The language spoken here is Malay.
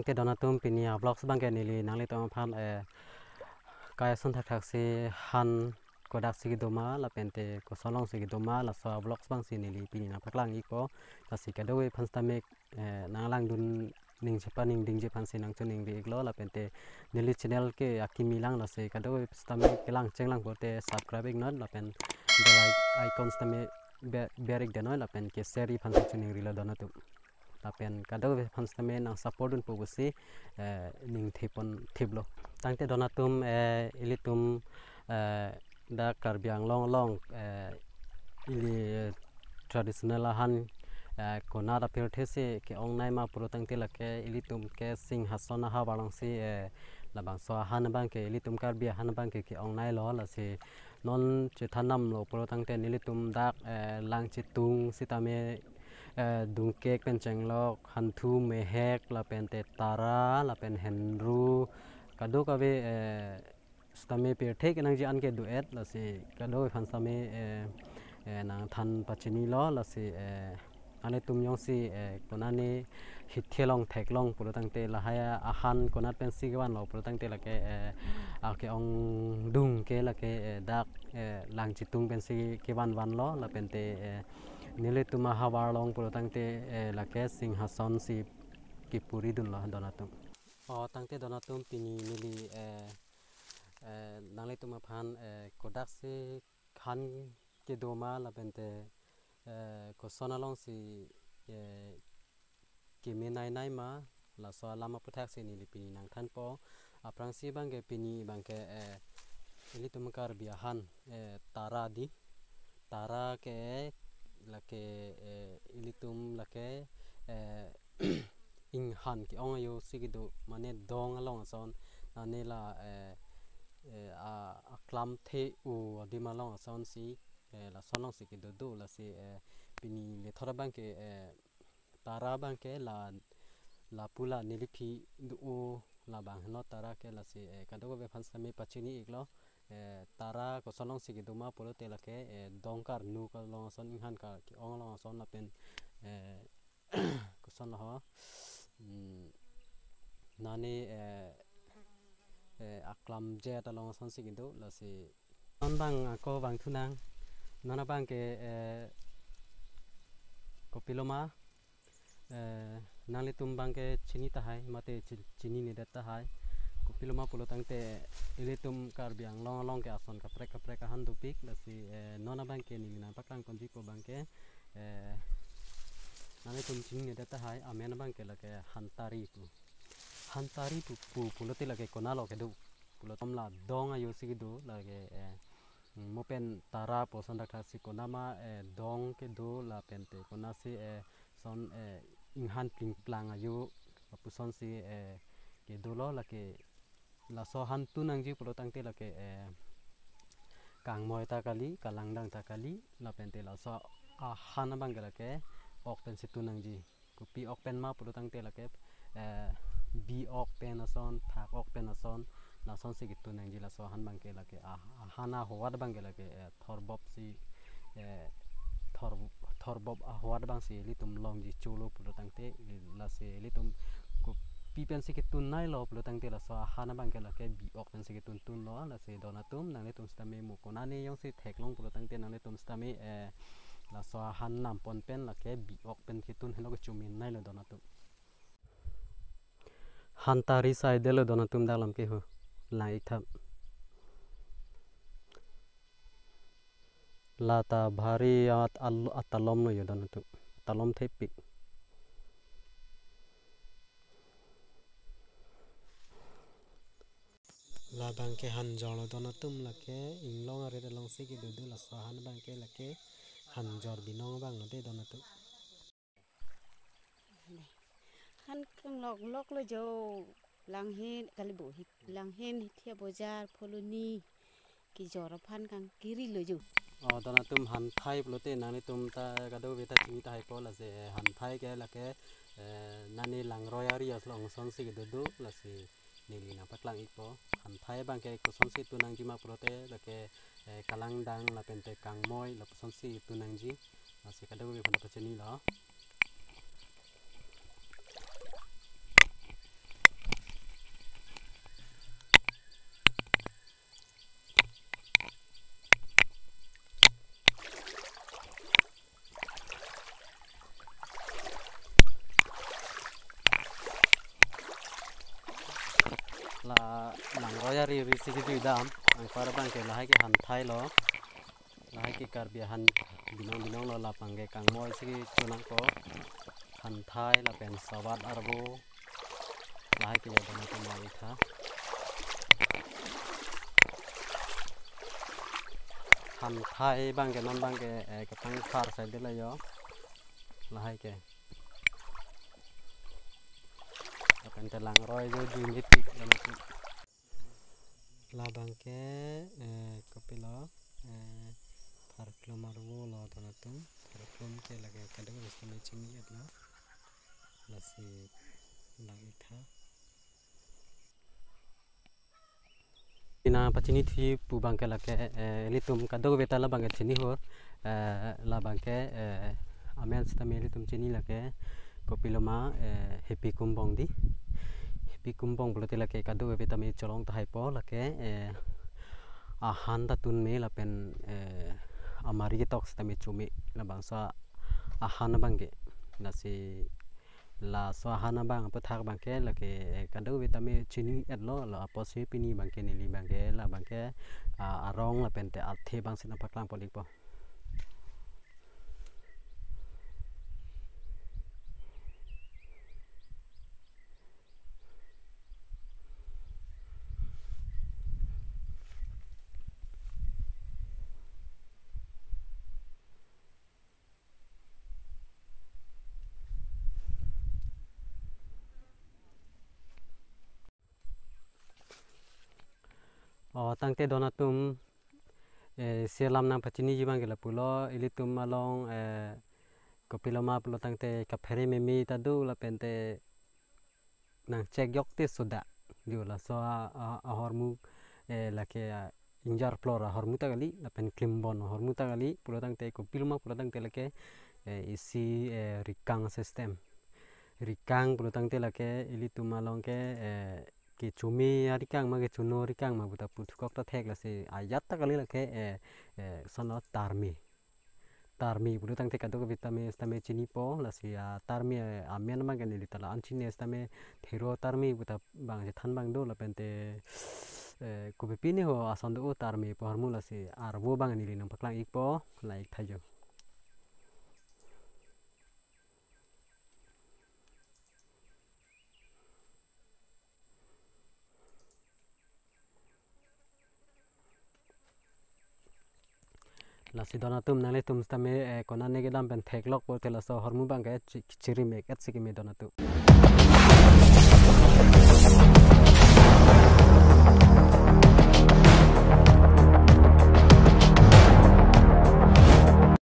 tangte donatum pinia vlogs bangke nili nangli to phan kaya sun thak thak si han kodak sigi doma la pente ko solong sigi doma la so vlogs bang si nili pini na paklang iko la si kadowe phan stamek nanglang dun ning japaning ding japan si nang chuning bi iglo la pente nili channel ke akimi lang la si kadowe stamek kelang chenglang bote subscribe ignot la pen bell icon stamek berik denoi la pen ke seri phan chuning rilo donatu tapen kadowe phan stamek nang support dun pugusi ning thipon thiblo tangte donatum ilitum da karbiang long ili traditional han kona da pirthese ke ongnai ma protang tilake ilitum ke sing hasona ha balong si labang so han bang ke ilitum karbia han bang ke ongnai lo la si non chethanam lo protang te ilitum dak lang chitung sitame dungke kenceng lok hantu mehek la pente tara la pen henru kado kabe stame per thek nang ji an ke duet la si kado phan stame nang than pachini lo la si ane tum yong si konani hithelong theklong purutang te la haya ahan konat pen sigwan lo purutang te la ke ake ong dung ke la ke dak lang chitung pen si ke wan lo la pen te nile tuma hawar long purutang te la ke sing hason si ki puri dun lo donatum tangte donatum pini nili nangli tuma phan kodak si khan ke doma la pente ko sonalong si kimi nai ma la so lama puthak si nili pini nang than po aprang si bangke pini bangke ili tum kar biahan tara di tara ke lake ili tum lake ing han ki ong yo sigido mane dong along son nane la klam the u di malong son si la sonong si ki do la si pini le thora bang ke tara bang ke la pula niliphi du la bang no tara ke la si kado be phan sami pachini iglo tara ko sonong si ki do ma polo te la ke dongkar nu ka long son ing han ka ki ong long son la pen ko son ho nani aklam je ta long son si ki do la si non bang ko bang thunang nona bang ke kopiloma nangli tum bang ke chini tahai mate chini ni data hai kopiloma pulo tangte ilitum karbiang long ke ason kaprek han dupik la si nona bang ke ni na pakang konji ko bang ke nangli tum chini ni data hai amen bang ke la ke hantari pu pulo te la ke konalo ke do pulo tom la dong ayo si do la ke mopen tara posan dakha si konama dong ke do la pente konasi son inghan pling plang ayu puson si ke do lo la ke la so han tu nang ji pro tangte la ke kang moi ta kali kalang dang ta kali la pente la so han bang la ke ok pen si tu nang ji kupi ok pen ma pro tangte la ke bi ok pen ason thak ok pen ason la son si gitu nang ji la so han bang ke la ke hana howad bang ke la ke thorbop si thorbop howad bang si litum long ji chulo pulo tangte la si litum ko pi pen si kitun nai lo pulo tangte la so hana bang ke la ke bi ok pen si kitun tun lo la si donatum nang litum stame mu konani yong si theklong pulo tangte nang litum stame la so han nam pon pen la ke bi ok pen kitun helo ko chumin nai lo donatum hantari sai de lo donatum dalam ke ho lai thap lata bhari atalom no yodan tu talom thepik la bangke han jolo donatum lake inglong are de long se ki du la so han bangke lake han jor binong bang no de donatu han kang lok lo jo lang hen kalibo hit lang hen thia bojar pholoni ki jor phan kang kiri lo jo donatum han thai plote nani tum ta gado beta chini thai po la se han thai ke lake nani lang royari as long son se ki du la se nili na paklang ipo han thai bangke ko son si tu nang ji ma prote lake kalang dang la pente kang moi la son si tu nang ji la se kado be phana pachini lo ri sigi du dam ang para bang ke lahai ke han thai lo lahai ke kar bi han binong lo la pangge kang moi sigi chunang ko han thai la pen sawat arbo lahai ke dona tum la itha han thai bang ke non bang ke pang phar sai de la yo lahai ke la pen te lang roi jo ju mit dona tum la bang ke kopilo par klomar wo lo dona tum par klom ke lage kadang mesti macam ni atla la si lagi tha ina pachini thi pu bang ke lake litum kadog beta la bang chini ho la bang ke amen sta me litum chini lake kopiloma happy kumbong di happy kumbong bulote lake kadog beta me cholong thai po lake ahan ta tun me la pen amari ke tok sta me chumi la bang sa ahan bang ke la si la swahana bang pathak bang ke la ke kadu vitamin chini atlo la aposi pini bang ke nili bang ke la bang ke arong la pente athe bang sina paklang polik po tangte donatum sialam nang pachini jibang ke la pulo ilitum malong kopiloma pulo tangte kaphere memi tadu la pente nang cek yok te soda dio la so hormu la ke injar flora hormu ta gali la pen klimbon hormu ta gali pulo tangte kopiloma pulo tangte la ke isi rikang system rikang pulo tangte la ke ilitum malong ke ke chumi rikang ma ke chuno rikang ma buta putkok ta thek la se ayat ta gali la ke sono tarmi pulo tangte kadok vitamin stame chini po la si tarmi amen ma ke ni tala anchine stame thero tarmi buta bang than bang do la pente ko pini ho asan do tarmi po harmu la si arbo bang ni nang paklang ik po la ik thajo la si donatum nang le tum stame konane ke dam pen theklok po tela so hormu bang ke chiri me ket siki me donatum